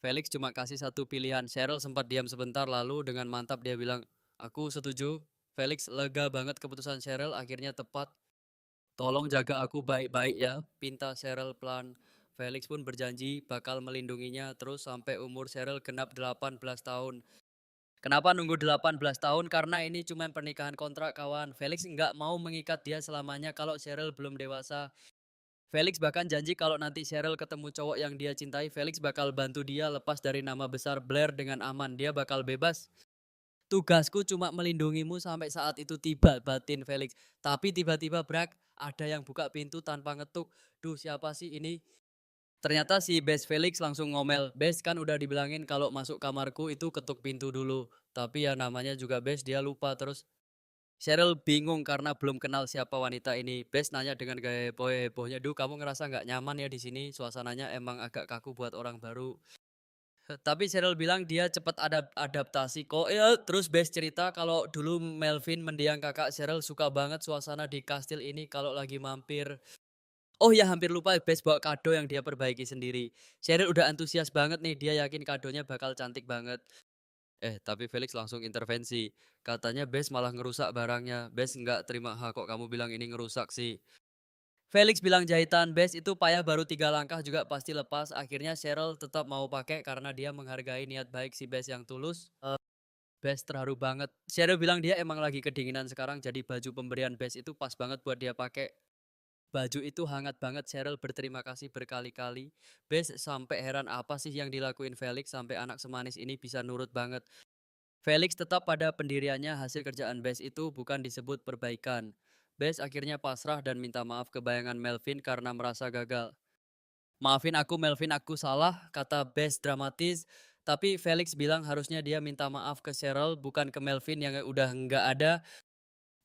Felix cuma kasih satu pilihan. Cheryl sempat diam sebentar lalu dengan mantap dia bilang, "Aku setuju." Felix lega banget keputusan Cheryl akhirnya tepat. "Tolong jaga aku baik-baik ya," pinta Cheryl pelan. Felix pun berjanji bakal melindunginya terus sampai umur Cheryl genap 18 tahun. Kenapa nunggu 18 tahun? Karena ini cuma pernikahan kontrak kawan. Felix nggak mau mengikat dia selamanya kalau Cheryl belum dewasa. Felix bahkan janji kalau nanti Cheryl ketemu cowok yang dia cintai, Felix bakal bantu dia lepas dari nama besar Blair dengan aman. Dia bakal bebas. "Tugasku cuma melindungimu sampai saat itu tiba," batin Felix. Tapi tiba-tiba brak, ada yang buka pintu tanpa ngetuk. Duh, siapa sih ini? Ternyata si Bes Felix langsung ngomel. "Bes, kan udah dibilangin kalau masuk kamarku itu ketuk pintu dulu." Tapi ya namanya juga Bes, dia lupa terus. Cheryl bingung karena belum kenal siapa wanita ini. Bes nanya dengan gaya heboh-hebohnya, "Duh, kamu ngerasa nggak nyaman ya di sini? Suasananya emang agak kaku buat orang baru." Tapi Cheryl bilang dia cepat adaptasi kok. Ya, terus Bes cerita kalau dulu Melvin mendiang kakak Cheryl suka banget suasana di kastil ini kalau lagi mampir. Oh ya, hampir lupa Bes bawa kado yang dia perbaiki sendiri. Cheryl udah antusias banget nih, dia yakin kadonya bakal cantik banget. Tapi Felix langsung intervensi. Katanya Bes malah ngerusak barangnya. Bes nggak terima, "Ha, kok kamu bilang ini ngerusak sih?" Felix bilang jahitan Bes itu payah baru 3 langkah juga pasti lepas. Akhirnya Cheryl tetap mau pakai karena dia menghargai niat baik si Bes yang tulus. Bes terharu banget. Cheryl bilang dia emang lagi kedinginan sekarang jadi baju pemberian Bes itu pas banget buat dia pakai. Baju itu hangat banget, Cheryl berterima kasih berkali-kali. Bes sampai heran apa sih yang dilakuin Felix sampai anak semanis ini bisa nurut banget. Felix tetap pada pendiriannya, hasil kerjaan Bes itu bukan disebut perbaikan. Bes akhirnya pasrah dan minta maaf ke bayangan Melvin karena merasa gagal. "Maafin aku Melvin, aku salah," kata Bes dramatis. Tapi Felix bilang harusnya dia minta maaf ke Cheryl bukan ke Melvin yang udah nggak ada.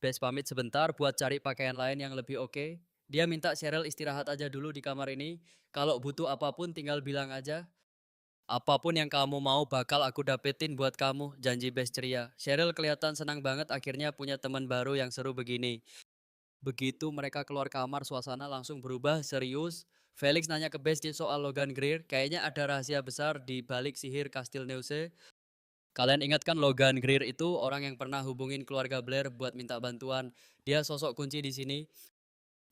Bes pamit sebentar buat cari pakaian lain yang lebih oke. Dia minta Cheryl istirahat aja dulu di kamar ini. Kalau butuh apapun tinggal bilang aja. "Apapun yang kamu mau bakal aku dapetin buat kamu," janji Bes ceria. Cheryl kelihatan senang banget akhirnya punya teman baru yang seru begini. Begitu mereka keluar kamar, suasana langsung berubah serius. Felix nanya ke Bes soal Logan Greer. Kayaknya ada rahasia besar di balik sihir Kastil Neuse. Kalian ingat kan Logan Greer itu orang yang pernah hubungin keluarga Blair buat minta bantuan. Dia sosok kunci di sini.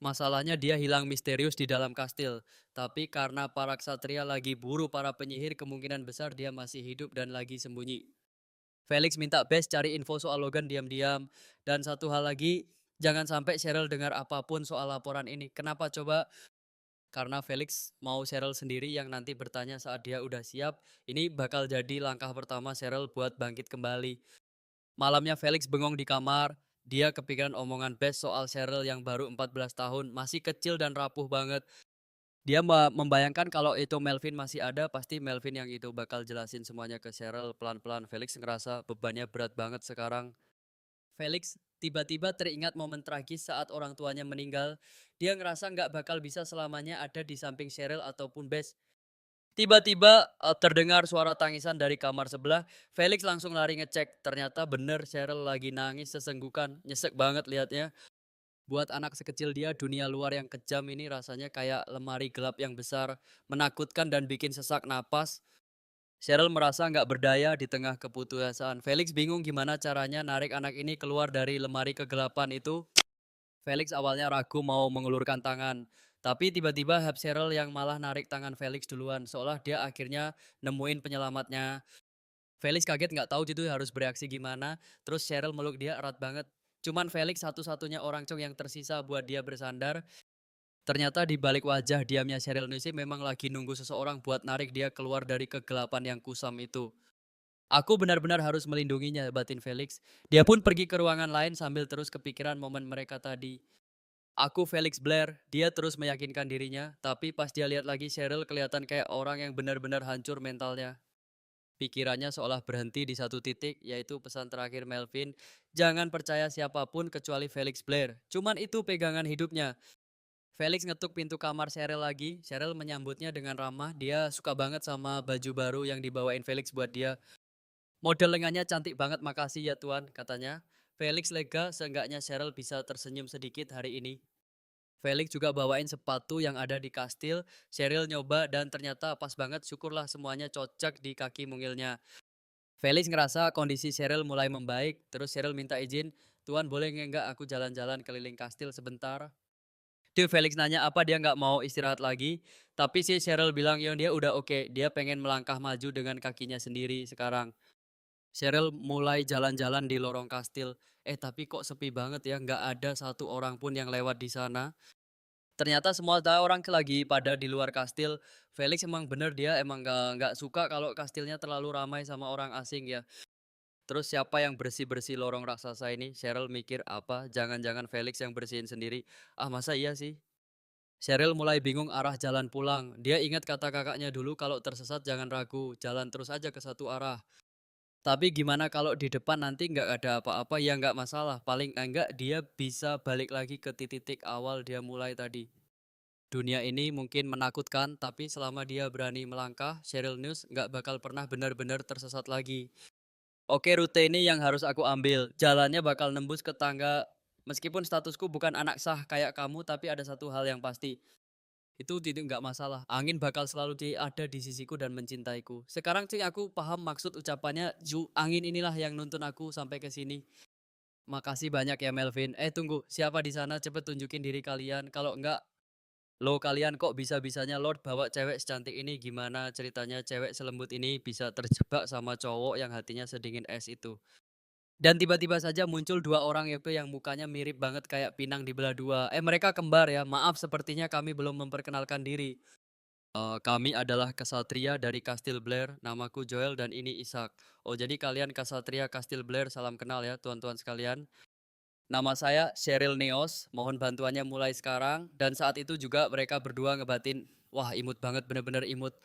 Masalahnya dia hilang misterius di dalam kastil. Tapi karena para ksatria lagi buru para penyihir, kemungkinan besar dia masih hidup dan lagi sembunyi. Felix minta Bes cari info soal Logan diam-diam. Dan satu hal lagi, jangan sampai Cheryl dengar apapun soal laporan ini. Kenapa coba? Karena Felix mau Cheryl sendiri yang nanti bertanya saat dia udah siap. Ini bakal jadi langkah pertama Cheryl buat bangkit kembali. Malamnya Felix bengong di kamar. Dia kepikiran omongan Bes soal Cheryl yang baru 14 tahun, masih kecil dan rapuh banget. Dia membayangkan kalau itu Melvin masih ada, pasti Melvin yang itu bakal jelasin semuanya ke Cheryl pelan-pelan. Felix ngerasa bebannya berat banget sekarang. Felix tiba-tiba teringat momen tragis saat orang tuanya meninggal. Dia ngerasa nggak bakal bisa selamanya ada di samping Cheryl ataupun Bes. Tiba-tiba terdengar suara tangisan dari kamar sebelah. Felix langsung lari ngecek. Ternyata bener Cheryl lagi nangis sesenggukan. Nyesek banget liatnya. Buat anak sekecil dia, dunia luar yang kejam ini rasanya kayak lemari gelap yang besar, menakutkan dan bikin sesak napas. Cheryl merasa nggak berdaya di tengah keputusasaan. Felix bingung gimana caranya narik anak ini keluar dari lemari kegelapan itu. Felix awalnya ragu mau mengulurkan tangan, tapi tiba-tiba Cheryl yang malah narik tangan Felix duluan, seolah dia akhirnya nemuin penyelamatnya. Felix kaget nggak tahu gitu harus bereaksi gimana, terus Cheryl meluk dia erat banget. Cuman Felix satu-satunya orang cong yang tersisa buat dia bersandar. Ternyata di balik wajah diamnya Cheryl Nisi memang lagi nunggu seseorang buat narik dia keluar dari kegelapan yang kusam itu. "Aku benar-benar harus melindunginya," batin Felix. Dia pun pergi ke ruangan lain sambil terus kepikiran momen mereka tadi. "Aku Felix Blair," dia terus meyakinkan dirinya, tapi pas dia lihat lagi Cheryl kelihatan kayak orang yang benar-benar hancur mentalnya. Pikirannya seolah berhenti di satu titik, yaitu pesan terakhir Melvin, "Jangan percaya siapapun kecuali Felix Blair. Cuman itu pegangan hidupnya." Felix ngetuk pintu kamar Cheryl lagi. Cheryl menyambutnya dengan ramah. Dia suka banget sama baju baru yang dibawain Felix buat dia. "Model lengannya cantik banget, makasih ya Tuan," katanya. Felix lega, seenggaknya Cheryl bisa tersenyum sedikit hari ini. Felix juga bawain sepatu yang ada di kastil. Cheryl nyoba dan ternyata pas banget. Syukurlah semuanya cocok di kaki mungilnya. Felix ngerasa kondisi Cheryl mulai membaik. Terus Cheryl minta izin, Tuan boleh nggak aku jalan-jalan keliling kastil sebentar? Dia Felix nanya apa dia nggak mau istirahat lagi. Tapi si Cheryl bilang ya dia udah oke. Dia pengen melangkah maju dengan kakinya sendiri sekarang. Cheryl mulai jalan-jalan di lorong kastil. Tapi kok sepi banget ya, nggak ada satu orang pun yang lewat di sana. Ternyata semua orang lagi pada di luar kastil. Felix emang bener dia emang nggak suka kalau kastilnya terlalu ramai sama orang asing ya. Terus siapa yang bersih-bersih lorong raksasa ini? Cheryl mikir apa? Jangan-jangan Felix yang bersihin sendiri. Ah masa iya sih? Cheryl mulai bingung arah jalan pulang. Dia ingat kata kakaknya dulu kalau tersesat jangan ragu, jalan terus aja ke satu arah. Tapi gimana kalau di depan nanti nggak ada apa-apa ya nggak masalah. Paling enggak dia bisa balik lagi ke titik awal dia mulai tadi. Dunia ini mungkin menakutkan, tapi selama dia berani melangkah, Cheryl News nggak bakal pernah benar-benar tersesat lagi. Oke, rute ini yang harus aku ambil. Jalannya bakal nembus ke tangga. Meskipun statusku bukan anak sah kayak kamu, tapi ada satu hal yang pasti. Itu tidak nggak masalah. Angin bakal selalu ada di sisiku dan mencintaiku. Sekarang sih aku paham maksud ucapannya. Angin inilah yang nuntun aku sampai ke sini. Makasih banyak ya Melvin. Tunggu, siapa di sana? Cepet tunjukin diri kalian. Kalau enggak, lo kalian kok bisa-bisanya Lord bawa cewek secantik ini? Gimana ceritanya cewek selembut ini bisa terjebak sama cowok yang hatinya sedingin es itu? Dan tiba-tiba saja muncul dua orang itu yang mukanya mirip banget kayak pinang dibelah dua. Mereka kembar ya. Maaf, sepertinya kami belum memperkenalkan diri. Kami adalah kesatria dari Kastil Blair. Namaku Joel dan ini Ishak. Oh, jadi kalian kesatria Kastil Blair. Salam kenal ya, tuan-tuan sekalian. Nama saya Cheryl Neos. Mohon bantuannya mulai sekarang. Dan saat itu juga mereka berdua ngebatin. Wah, imut banget, bener-bener imut.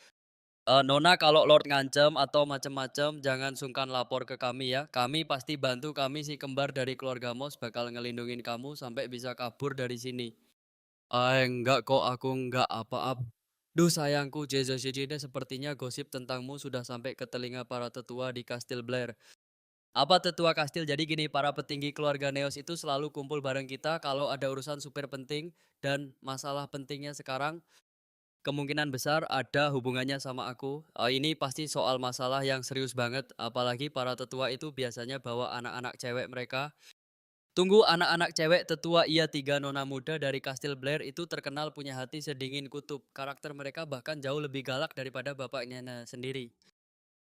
Nona kalau Lord ngancem atau macem-macem jangan sungkan lapor ke kami ya. Kami pasti bantu, kami si kembar dari keluarga Moss bakal ngelindungin kamu sampai bisa kabur dari sini. Enggak kok, aku enggak apa-apa. Duh sayangku, Jesus Jejide sepertinya gosip tentangmu sudah sampai ke telinga para tetua di Kastil Blair. Apa tetua kastil? Jadi gini, para petinggi keluarga Neos itu selalu kumpul bareng kita kalau ada urusan super penting dan masalah pentingnya sekarang kemungkinan besar ada hubungannya sama aku. Ini pasti soal masalah yang serius banget, apalagi para tetua itu biasanya bawa anak-anak cewek mereka. Tunggu, anak-anak cewek tetua iya tiga nona muda dari Kastil Blair itu terkenal punya hati sedingin kutub. Karakter mereka bahkan jauh lebih galak daripada bapaknya sendiri.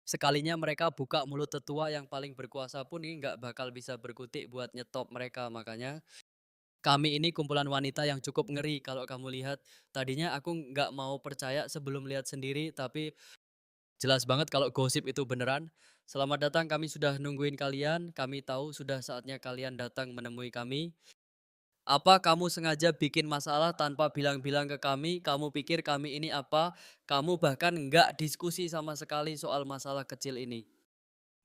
Sekalinya mereka buka mulut tetua yang paling berkuasa pun ini nggak bakal bisa berkutik buat nyetop mereka. Makanya kami ini kumpulan wanita yang cukup ngeri kalau kamu lihat. Tadinya aku nggak mau percaya sebelum lihat sendiri, tapi jelas banget kalau gosip itu beneran. Selamat datang, kami sudah nungguin kalian. Kami tahu sudah saatnya kalian datang menemui kami. Apa kamu sengaja bikin masalah tanpa bilang-bilang ke kami? Kamu pikir kami ini apa? Kamu bahkan nggak diskusi sama sekali soal masalah kecil ini.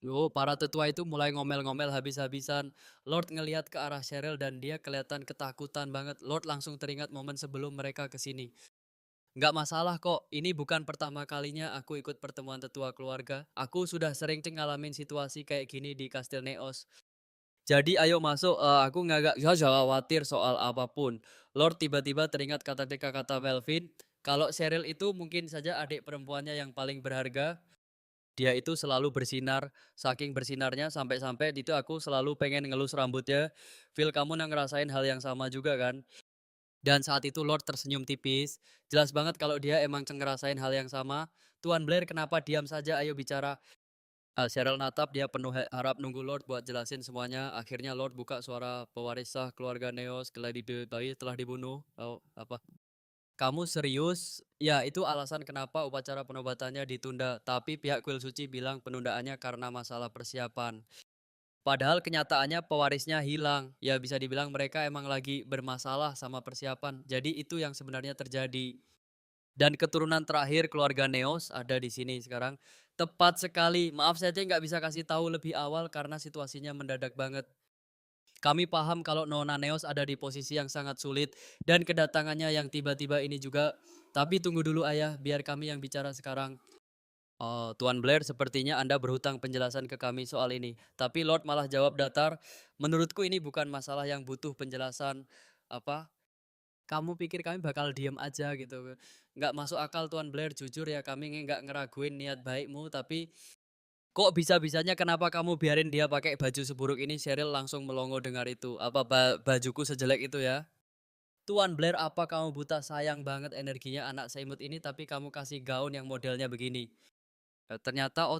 Oh, para tetua itu mulai ngomel-ngomel habis-habisan. Lord ngelihat ke arah Cheryl dan dia kelihatan ketakutan banget. Lord langsung teringat momen sebelum mereka ke sini. Nggak masalah kok, ini bukan pertama kalinya aku ikut pertemuan tetua keluarga. Aku sudah sering ngalamin situasi kayak gini di Kastil Neos. Jadi ayo masuk, aku nggak khawatir soal apapun. Lord tiba-tiba teringat kata Melvin, kalau Cheryl itu mungkin saja adik perempuannya yang paling berharga. Dia itu selalu bersinar, saking bersinarnya sampai-sampai itu aku selalu pengen ngelus rambutnya. Phil, kamu yang ngerasain hal yang sama juga kan? Dan saat itu Lord tersenyum tipis. Jelas banget kalau dia emang ngerasain hal yang sama. Tuan Blair kenapa diam saja? Ayo bicara. Cheryl natap, dia penuh harap nunggu Lord buat jelasin semuanya. Akhirnya Lord buka suara pewaris sah keluarga Neos bayi telah dibunuh. Oh, apa? Kamu serius? Ya, itu alasan kenapa upacara penobatannya ditunda. Tapi pihak kuil suci bilang penundaannya karena masalah persiapan. Padahal kenyataannya pewarisnya hilang. Ya bisa dibilang mereka emang lagi bermasalah sama persiapan. Jadi itu yang sebenarnya terjadi. Dan keturunan terakhir keluarga Neos ada di sini sekarang. Tepat sekali. Maaf saja nggak bisa kasih tahu lebih awal karena situasinya mendadak banget. Kami paham kalau Nona Neos ada di posisi yang sangat sulit dan kedatangannya yang tiba-tiba ini juga. Tapi tunggu dulu ayah, biar kami yang bicara sekarang. Oh, Tuan Blair, sepertinya Anda berhutang penjelasan ke kami soal ini. Tapi Lord malah jawab datar, menurutku ini bukan masalah yang butuh penjelasan apa Kamu pikir kami bakal diem aja gitu? Nggak masuk akal Tuan Blair, jujur ya kami nggak ngeraguin niat baikmu, tapi kok bisa-bisanya kenapa kamu biarin dia pakai baju seburuk ini?" Cheryl langsung melongo dengar itu. "Apa bajuku sejelek itu ya?" "Tuan Blair, apa kamu buta? Sayang banget energinya anak seimut ini, tapi kamu kasih gaun yang modelnya begini." Ternyata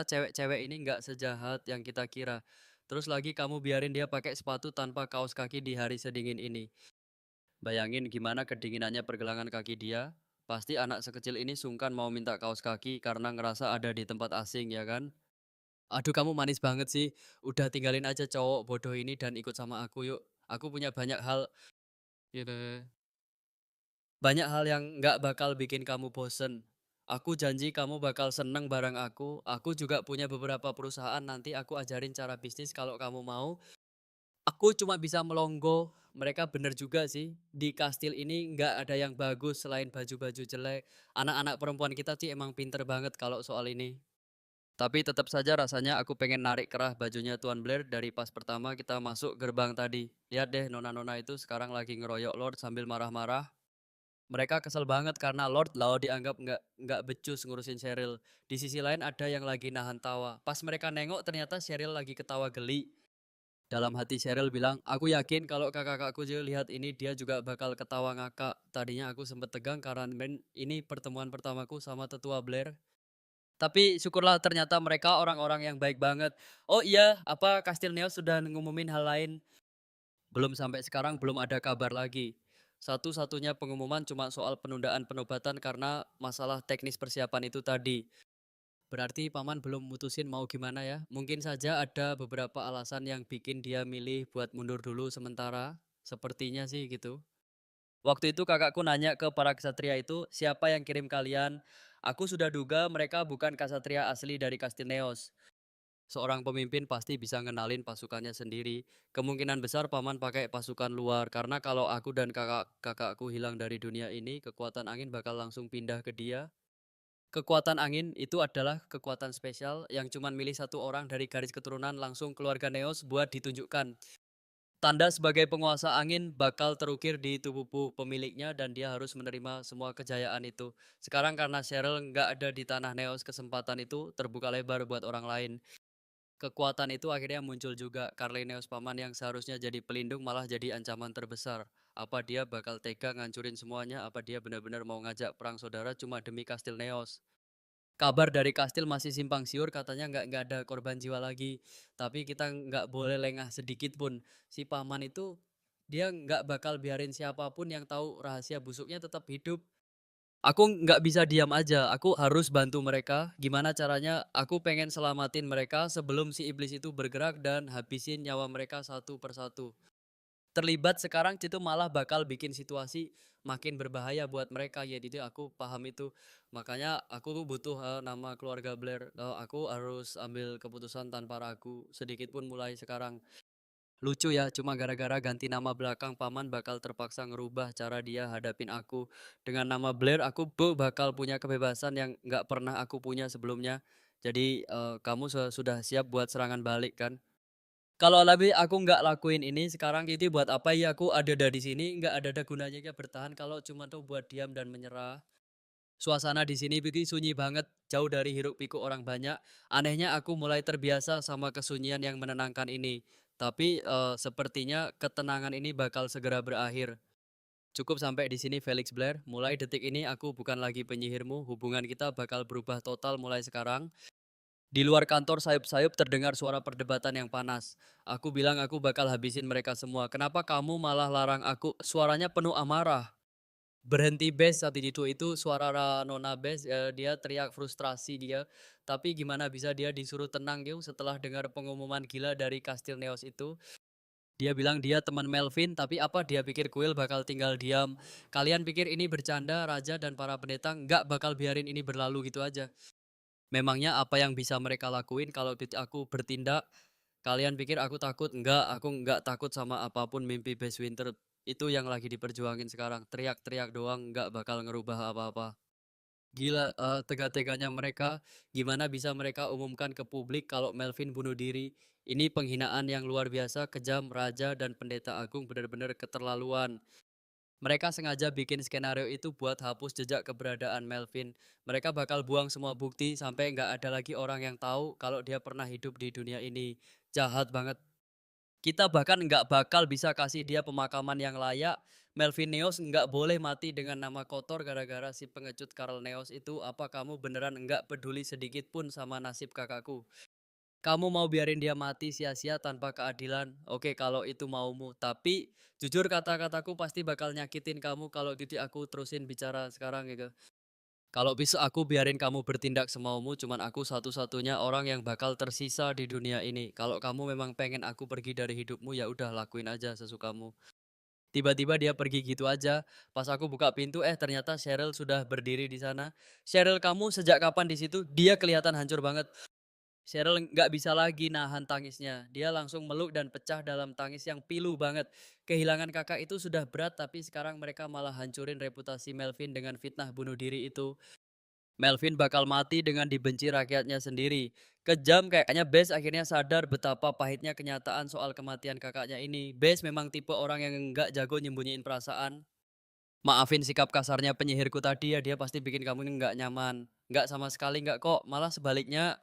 cewek-cewek ini nggak sejahat yang kita kira. Terus lagi kamu biarin dia pakai sepatu tanpa kaos kaki di hari sedingin ini. Bayangin gimana kedinginannya pergelangan kaki dia. Pasti anak sekecil ini sungkan mau minta kaos kaki karena ngerasa ada di tempat asing ya kan? Aduh kamu manis banget sih. Udah tinggalin aja cowok bodoh ini dan ikut sama aku yuk. Aku punya banyak hal gitu. Banyak hal yang nggak bakal bikin kamu bosen. Aku janji kamu bakal seneng bareng aku. Aku juga punya beberapa perusahaan, nanti aku ajarin cara bisnis kalau kamu mau. Aku cuma bisa melonggo. Mereka bener juga sih. Di kastil ini nggak ada yang bagus selain baju-baju jelek. Anak-anak perempuan kita sih emang pinter banget kalau soal ini. Tapi tetap saja rasanya aku pengen narik kerah bajunya Tuan Blair dari pas pertama kita masuk gerbang tadi. Lihat deh nona-nona itu sekarang lagi ngeroyok Lord sambil marah-marah. Mereka kesel banget karena Lord Lao dianggap nggak becus ngurusin Cheryl. Di sisi lain ada yang lagi nahan tawa. Pas mereka nengok ternyata Cheryl lagi ketawa geli. Dalam hati Cheryl bilang, aku yakin kalau kakak-kakakku juga lihat ini dia juga bakal ketawa ngakak. Tadinya aku sempet tegang karena ini pertemuan pertamaku sama tetua Blair. Tapi syukurlah ternyata mereka orang-orang yang baik banget. Oh iya, apa Kastil Neo sudah ngumumin hal lain? Belum, sampai sekarang belum ada kabar lagi. Satu-satunya pengumuman cuma soal penundaan penobatan karena masalah teknis persiapan itu tadi. Berarti paman belum mutusin mau gimana ya? Mungkin saja ada beberapa alasan yang bikin dia milih buat mundur dulu sementara. Sepertinya sih gitu. Waktu itu kakakku nanya ke para ksatria itu, siapa yang kirim kalian? Aku sudah duga mereka bukan ksatria asli dari Kastineos. Seorang pemimpin pasti bisa ngenalin pasukannya sendiri. Kemungkinan besar paman pakai pasukan luar karena kalau aku dan kakakku hilang dari dunia ini, kekuatan angin bakal langsung pindah ke dia. Kekuatan angin itu adalah kekuatan spesial yang cuma milih satu orang dari garis keturunan langsung keluarga Neos buat ditunjukkan. Tanda sebagai penguasa angin bakal terukir di tubuh pemiliknya dan dia harus menerima semua kejayaan itu. Sekarang karena Cheryl nggak ada di tanah Neos, kesempatan itu terbuka lebar buat orang lain. Kekuatan itu akhirnya muncul juga. Carlineus paman yang seharusnya jadi pelindung malah jadi ancaman terbesar. Apa dia bakal tega ngancurin semuanya? Apa dia benar-benar mau ngajak perang saudara cuma demi Kastil Neos? Kabar dari kastil masih simpang siur, katanya nggak ada korban jiwa lagi. Tapi kita nggak boleh lengah sedikit pun. Si paman itu dia nggak bakal biarin siapapun yang tahu rahasia busuknya tetap hidup. Aku nggak bisa diam aja, aku harus bantu mereka. Gimana caranya? Aku pengen selamatin mereka sebelum si iblis itu bergerak dan habisin nyawa mereka satu persatu. Terlibat sekarang itu malah bakal bikin situasi makin berbahaya buat mereka ya, jadi aku paham itu. Makanya aku tuh butuh nama keluarga Blair. Aku harus ambil keputusan tanpa ragu sedikit pun mulai sekarang. Lucu ya, cuma gara-gara ganti nama belakang paman bakal terpaksa ngerubah cara dia hadapin aku. Dengan nama Blair aku bakal punya kebebasan yang nggak pernah aku punya sebelumnya. Jadi kamu sudah siap buat serangan balik kan? Kalau lebih aku nggak lakuin ini sekarang itu buat apa ya, aku ada dari sini nggak ada gunanya ya bertahan kalau cuma tuh buat diam dan menyerah. Suasana di sini bikin sunyi banget, jauh dari hiruk pikuk orang banyak. Anehnya aku mulai terbiasa sama kesunyian yang menenangkan ini. Tapi sepertinya ketenangan ini bakal segera berakhir. Cukup sampai di sini Felix Blair. Mulai detik ini aku bukan lagi penyihirmu. Hubungan kita bakal berubah total mulai sekarang. Di luar kantor sayup-sayup terdengar suara perdebatan yang panas. Aku bilang aku bakal habisin mereka semua. Kenapa kamu malah larang aku? Suaranya penuh amarah. Berhenti Bes saat itu suara Nona Bes, dia teriak frustrasi dia. Tapi gimana bisa dia disuruh tenang gitu setelah dengar pengumuman gila dari Kastil Neos itu. Dia bilang dia teman Melvin, tapi apa dia pikir Kuil bakal tinggal diam? Kalian pikir ini bercanda? Raja dan para pendeta nggak bakal biarin ini berlalu gitu aja. Memangnya apa yang bisa mereka lakuin kalau aku bertindak? Kalian pikir aku takut? Enggak, aku enggak takut sama apapun. Mimpi Best Winter itu yang lagi diperjuangin sekarang. Teriak-teriak doang enggak bakal ngerubah apa-apa. Gila, tega-teganya mereka. Gimana bisa mereka umumkan ke publik kalau Melvin bunuh diri? Ini penghinaan yang luar biasa, kejam. Raja dan pendeta agung benar-benar keterlaluan. Mereka sengaja bikin skenario itu buat hapus jejak keberadaan Melvin. Mereka bakal buang semua bukti sampai nggak ada lagi orang yang tahu kalau dia pernah hidup di dunia ini. Jahat banget. Kita bahkan nggak bakal bisa kasih dia pemakaman yang layak. Melvin Neos nggak boleh mati dengan nama kotor gara-gara si pengecut Karl Neos itu. Apa kamu beneran nggak peduli sedikit pun sama nasib kakakku? Kamu mau biarin dia mati sia-sia tanpa keadilan? Oke, kalau itu maumu. Tapi jujur kata-kataku pasti bakal nyakitin kamu kalau gitu aku terusin bicara sekarang gitu. Kalau bisa aku biarin kamu bertindak semaumu, cuman aku satu-satunya orang yang bakal tersisa di dunia ini. Kalau kamu memang pengen aku pergi dari hidupmu, ya udah lakuin aja sesukamu. Tiba-tiba dia pergi gitu aja. Pas aku buka pintu, ternyata Cheryl sudah berdiri di sana. Cheryl, kamu sejak kapan di situ? Dia kelihatan hancur banget. Cheryl nggak bisa lagi nahan tangisnya. Dia langsung meluk dan pecah dalam tangis yang pilu banget. Kehilangan kakak itu sudah berat, tapi sekarang mereka malah hancurin reputasi Melvin dengan fitnah bunuh diri itu. Melvin bakal mati dengan dibenci rakyatnya sendiri. Kejam kayaknya Bes akhirnya sadar betapa pahitnya kenyataan soal kematian kakaknya ini. Bes memang tipe orang yang nggak jago nyembunyiin perasaan. Maafin sikap kasarnya penyihirku tadi ya, dia pasti bikin kamu nggak nyaman. Nggak sama sekali nggak kok, malah sebaliknya.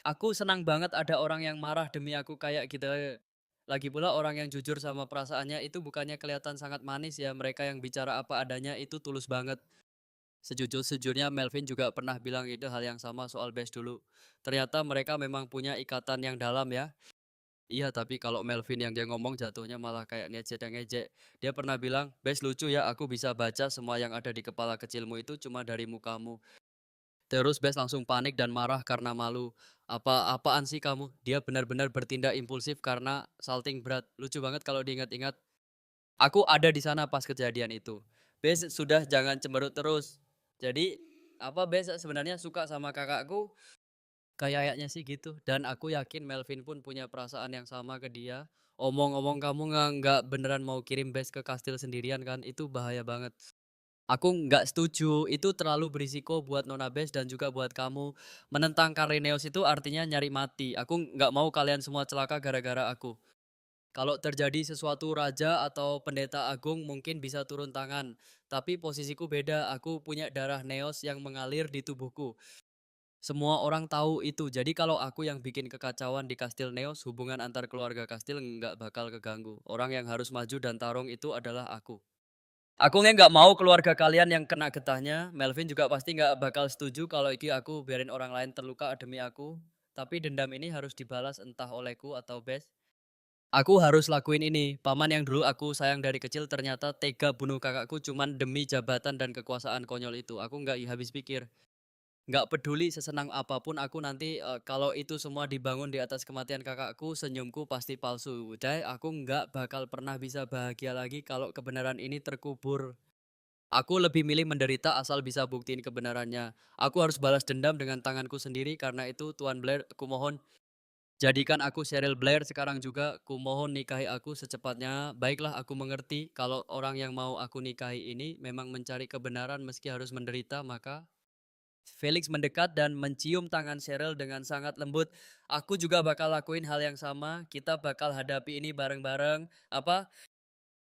Aku senang banget ada orang yang marah demi aku kayak gitu. Lagi pula orang yang jujur sama perasaannya itu bukannya kelihatan sangat manis ya, mereka yang bicara apa adanya itu tulus banget. Sejujurnya Melvin juga pernah bilang itu hal yang sama soal Bes dulu. Ternyata mereka memang punya ikatan yang dalam ya. Iya, tapi kalau Melvin yang dia ngomong jatuhnya malah kayak ngejek yang ngejek. Dia pernah bilang, Bes lucu ya, aku bisa baca semua yang ada di kepala kecilmu itu cuma dari mukamu. Terus Bes langsung panik dan marah karena malu. Apaan sih kamu? Dia benar-benar bertindak impulsif karena salting berat. Lucu banget kalau diingat-ingat. Aku ada di sana pas kejadian itu. Bes sudah jangan cemberut terus. Jadi Bes sebenarnya suka sama kakakku. Kayaknya sih gitu. Dan aku yakin Melvin pun punya perasaan yang sama ke dia. Omong-omong kamu nggak beneran mau kirim Bes ke kastil sendirian kan? Itu bahaya banget. Aku nggak setuju, itu terlalu berisiko buat Nona Bes dan juga buat kamu. Menentang Karineos itu artinya nyari mati. Aku nggak mau kalian semua celaka gara-gara aku. Kalau terjadi sesuatu raja atau pendeta agung mungkin bisa turun tangan. Tapi posisiku beda, aku punya darah Neos yang mengalir di tubuhku. Semua orang tahu itu, jadi kalau aku yang bikin kekacauan di Kastil Neos, hubungan antar keluarga Kastil nggak bakal keganggu. Orang yang harus maju dan tarung itu adalah aku. Aku nggak mau keluarga kalian yang kena getahnya. Melvin juga pasti nggak bakal setuju kalau iki aku biarin orang lain terluka demi aku. Tapi dendam ini harus dibalas entah olehku atau Bes. Aku harus lakuin ini. Paman yang dulu aku sayang dari kecil ternyata tega bunuh kakakku cuman demi jabatan dan kekuasaan konyol itu. Aku nggak habis pikir. Nggak peduli sesenang apapun aku nanti kalau itu semua dibangun di atas kematian kakakku, senyumku pasti palsu. Udah, aku nggak bakal pernah bisa bahagia lagi kalau kebenaran ini terkubur. Aku lebih milih menderita asal bisa buktiin kebenarannya. Aku harus balas dendam dengan tanganku sendiri karena itu Tuan Blair, aku mohon jadikan aku Cheryl Blair sekarang juga. Ku mohon nikahi aku secepatnya. Baiklah, aku mengerti kalau orang yang mau aku nikahi ini memang mencari kebenaran meski harus menderita, maka Felix mendekat dan mencium tangan Cheryl dengan sangat lembut. Aku juga bakal lakuin hal yang sama. Kita bakal hadapi ini bareng-bareng.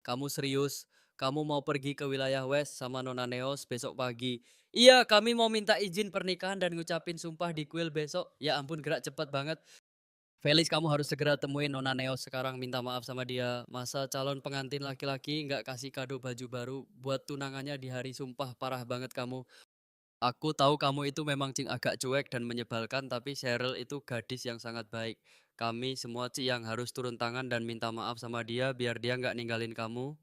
Kamu serius? Kamu mau pergi ke wilayah West sama Nona Neos besok pagi? Iya, kami mau minta izin pernikahan dan ngucapin sumpah di kuil besok. Ya ampun, gerak cepat banget. Felix, kamu harus segera temuin Nona Neos sekarang, minta maaf sama dia. Masa calon pengantin laki-laki nggak kasih kado baju baru buat tunangannya di hari sumpah, parah banget kamu. Aku tahu kamu itu memang agak cuek dan menyebalkan, tapi Cheryl itu gadis yang sangat baik. Kami semua yang harus turun tangan dan minta maaf sama dia biar dia nggak ninggalin kamu.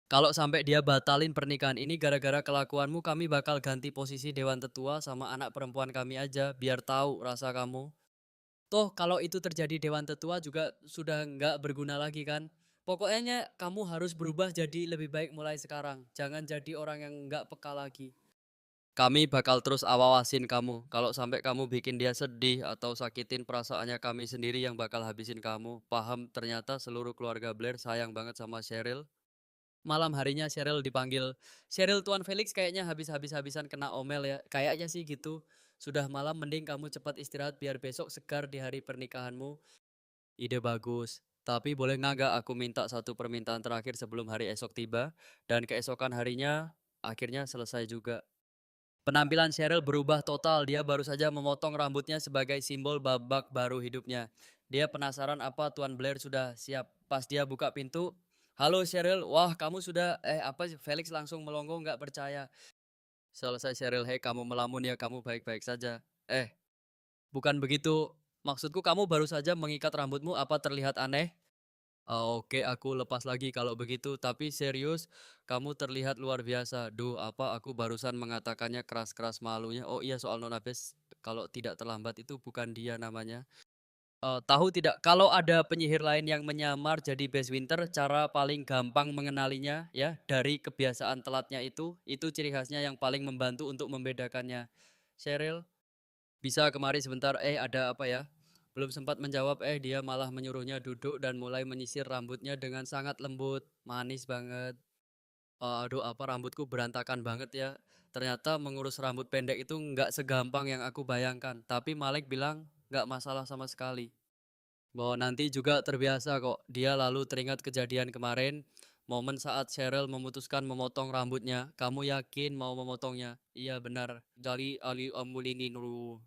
Kalau sampai dia batalin pernikahan ini gara-gara kelakuanmu, kami bakal ganti posisi Dewan Tetua sama anak perempuan kami aja, biar tahu rasa kamu. Toh kalau itu terjadi Dewan Tetua juga sudah nggak berguna lagi kan. Pokoknya kamu harus berubah jadi lebih baik mulai sekarang. Jangan jadi orang yang nggak peka lagi. Kami bakal terus awasin kamu. Kalau sampai kamu bikin dia sedih atau sakitin perasaannya, kami sendiri yang bakal habisin kamu. Paham, ternyata seluruh keluarga Blair sayang banget sama Cheryl. Malam harinya Cheryl dipanggil. Cheryl, Tuan Felix kayaknya habis-habisan kena omel ya. Kayaknya sih gitu. Sudah malam, mending kamu cepat istirahat biar besok segar di hari pernikahanmu. Ide bagus. Tapi boleh nggak aku minta satu permintaan terakhir sebelum hari esok tiba? Dan keesokan harinya akhirnya selesai juga. Penampilan Cheryl berubah total. Dia baru saja memotong rambutnya sebagai simbol babak baru hidupnya. Dia penasaran apa Tuan Blair sudah siap. Pas dia buka pintu, halo Cheryl, wah kamu sudah, apa sih?" Felix langsung melongo nggak percaya. Selesai Cheryl, hei kamu melamun ya, kamu baik-baik saja. Bukan begitu. Maksudku kamu baru saja mengikat rambutmu, apa terlihat aneh? Oke, aku lepas lagi kalau begitu. Tapi serius, kamu terlihat luar biasa. Duh, apa aku barusan mengatakannya keras-keras malunya. Oh iya, soal Nona Bes, kalau tidak terlambat itu bukan dia namanya. Tahu tidak, kalau ada penyihir lain yang menyamar jadi Bes Winter, cara paling gampang mengenalinya ya dari kebiasaan telatnya itu ciri khasnya yang paling membantu untuk membedakannya. Cheryl, bisa kemari sebentar, ada apa ya? Belum sempat menjawab, dia malah menyuruhnya duduk dan mulai menyisir rambutnya dengan sangat lembut, manis banget. Aduh apa rambutku berantakan banget ya. Ternyata mengurus rambut pendek itu nggak segampang yang aku bayangkan. Tapi Malik bilang nggak masalah sama sekali. Bahwa nanti juga terbiasa kok. Dia lalu teringat kejadian kemarin, momen saat Cheryl memutuskan memotong rambutnya. Kamu yakin mau memotongnya? Iya benar. Dari Ali Amulini Nuru.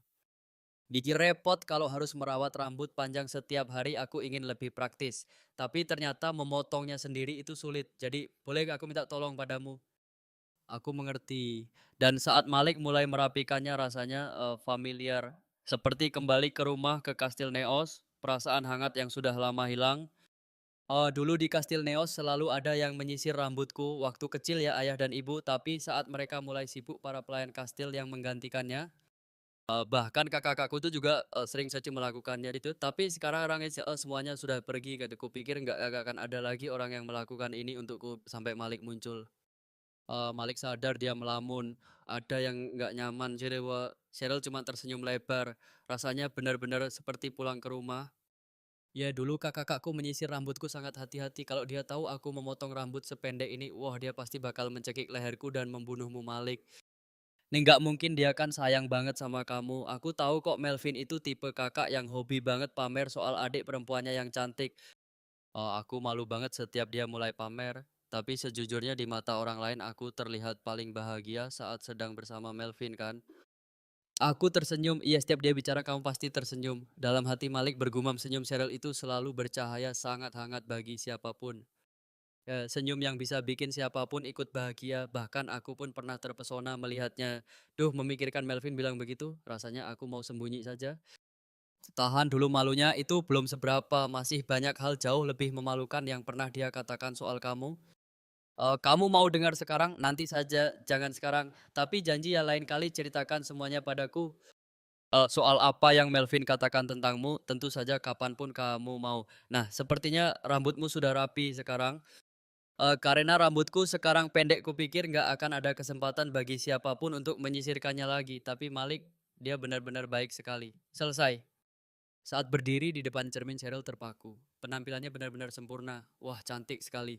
Bikin repot kalau harus merawat rambut panjang setiap hari, aku ingin lebih praktis. Tapi ternyata memotongnya sendiri itu sulit. Jadi, boleh gak aku minta tolong padamu? Aku mengerti. Dan saat Malik mulai merapikannya rasanya familiar. Seperti kembali ke rumah ke Kastil Neos, perasaan hangat yang sudah lama hilang. Dulu di Kastil Neos selalu ada yang menyisir rambutku waktu kecil ya ayah dan ibu, tapi saat mereka mulai sibuk para pelayan kastil yang menggantikannya, bahkan kakak-kakakku itu juga, sering saja melakukannya itu, tapi sekarang semuanya sudah pergi gitu. Kupikir nggak akan ada lagi orang yang melakukan ini untukku sampai Malik muncul. Malik sadar dia melamun, ada yang nggak nyaman. Cheryl cuma tersenyum lebar. Rasanya benar-benar seperti pulang ke rumah. Ya dulu kakak-kakakku menyisir rambutku sangat hati-hati. Kalau dia tahu aku memotong rambut sependek ini, wah dia pasti bakal mencekik leherku dan membunuhmu Malik. Nih nggak mungkin dia kan sayang banget sama kamu. Aku tahu kok Melvin itu tipe kakak yang hobi banget pamer soal adik perempuannya yang cantik. Aku malu banget setiap dia mulai pamer. Tapi sejujurnya di mata orang lain aku terlihat paling bahagia saat sedang bersama Melvin kan. Aku tersenyum, iya setiap dia bicara kamu pasti tersenyum. Dalam hati Malik bergumam senyum Cheryl itu selalu bercahaya sangat hangat bagi siapapun. Senyum yang bisa bikin siapapun ikut bahagia, bahkan aku pun pernah terpesona melihatnya. Duh, memikirkan Melvin bilang begitu, rasanya aku mau sembunyi saja. Tahan dulu malunya, itu belum seberapa, masih banyak hal jauh lebih memalukan yang pernah dia katakan soal kamu. Kamu mau dengar sekarang? Nanti saja, jangan sekarang. Tapi janji ya lain kali ceritakan semuanya padaku. Soal apa yang Melvin katakan tentangmu, tentu saja kapanpun kamu mau. Nah, sepertinya rambutmu sudah rapi sekarang. Karena rambutku sekarang pendek, kupikir nggak akan ada kesempatan bagi siapapun untuk menyisirkannya lagi. Tapi Malik, dia benar-benar baik sekali. Selesai. Saat berdiri di depan cermin, Cheryl terpaku. Penampilannya benar-benar sempurna. Wah, cantik sekali.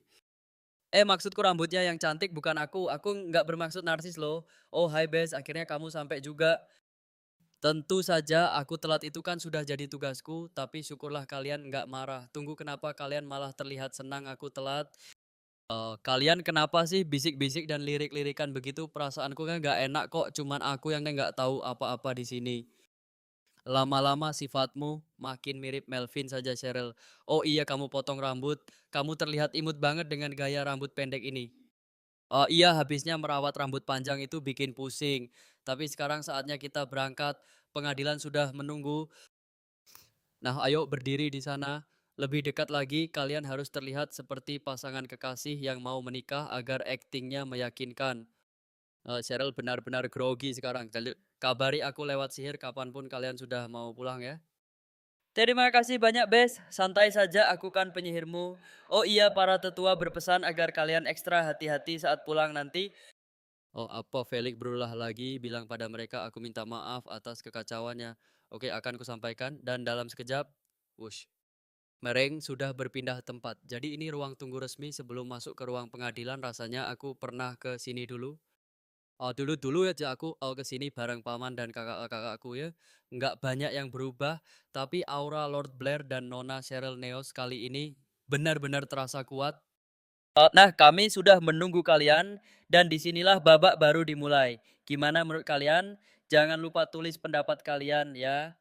Maksudku rambutnya yang cantik bukan aku. Aku nggak bermaksud narsis loh. Oh, hai Bes, akhirnya kamu sampai juga. Tentu saja aku telat itu kan sudah jadi tugasku, tapi syukurlah kalian nggak marah. Tunggu kenapa kalian malah terlihat senang aku telat. Kalian kenapa sih bisik-bisik dan lirik-lirikan begitu? Perasaanku kan nggak enak kok, cuman aku yang nggak tahu apa-apa di sini. Lama-lama sifatmu makin mirip Melvin saja, Cheryl. Oh iya, kamu potong rambut. Kamu terlihat imut banget dengan gaya rambut pendek ini. Oh iya, habisnya merawat rambut panjang itu bikin pusing. Tapi sekarang saatnya kita berangkat. Pengadilan sudah menunggu. Nah, ayo berdiri di sana. Lebih dekat lagi, kalian harus terlihat seperti pasangan kekasih yang mau menikah agar aktingnya meyakinkan. Cheryl benar-benar grogi sekarang. Jadi, kabari aku lewat sihir kapanpun kalian sudah mau pulang ya. Terima kasih banyak, Bes. Santai saja, aku kan penyihirmu. Oh iya, para tetua berpesan agar kalian ekstra hati-hati saat pulang nanti. Oh apa, Felix berulah lagi bilang pada mereka, aku minta maaf atas kekacauannya. Oke, akan kusampaikan. Dan dalam sekejap, wush, Mereng sudah berpindah tempat. Jadi ini ruang tunggu resmi sebelum masuk ke ruang pengadilan. Rasanya aku pernah ke sini dulu. Dulu-dulu aja aku, ke sini bareng paman dan kakak-kakakku ya, nggak banyak yang berubah, tapi aura Lord Blair dan Nona Cheryl Neos kali ini benar-benar terasa kuat. Nah, kami sudah menunggu kalian dan disinilah babak baru dimulai. Gimana menurut kalian? Jangan lupa tulis pendapat kalian ya.